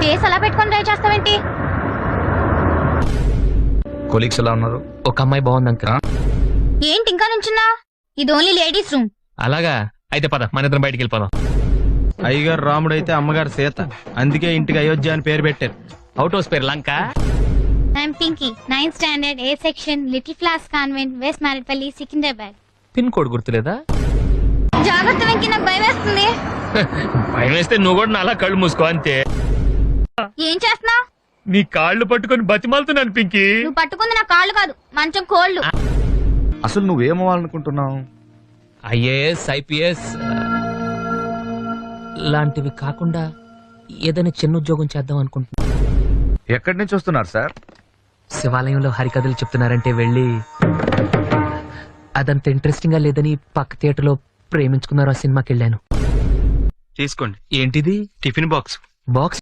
Face అలా పెట్టుకొని try చేస్తావేంటి? Colleagues ఎలా ఉన్నారు? ఒక అమ్మాయి బాగుంది అంకుల్. ఏంటి ఇంకా నుంచున్నా? ఇది ఓన్లీ లేడీస్ రూమ్. అలాగా అయితే పద మన ఇద్దరం బయటికి వెళ్ళిపోదాం. అయ్యగారు రాముడు అయితే అమ్మగారు సీత, అందుకే ఇంటికి అయోధ్య అని పేరు పెట్టారు. అవుట్ హౌస్ పేరు Lanka. I'm Pinky, 9th standard, A section, little flower convent, west Marredpally, Secunderabad. Pin code గుర్తులేదా? జాగ్రత్త వెంకీ, నాకు భయం వేస్తుంది. భయం వేస్తే నువ్వు కూడా అలా కళ్ళు మూసుకో అంతే. ఏం చేస్తున్నావు? నీ కాళ్ళు పట్టుకొని బతిమాలుతున్నాను పింకీ. నువ్వు పట్టుకుంది నా కాళ్ళు కాదు, మంచం కోళ్ళు. అసలు నువ్వేమవ్వాలనుకుంటున్నావు? ఐఏఎస్, ఐపీఎస్ లాంటివి కాకుండా ఏదైనా చిన్న ఉద్యోగం చేద్దాం అనుకుంటున్నా. ఎక్కడి నుంచి వస్తున్నారు సార్? శివాలయంలో హరికథలు చెప్తున్నారంటే వెళ్ళి, అదంత ఇంట్రెస్టింగ్ గా లేదని పక్క థియేటర్ లో ప్రేమించుకున్నారు ఆ సినిమాకి వెళ్ళాను. తీసుకోండి. ఏంటిది? Tiffin box. బాక్స్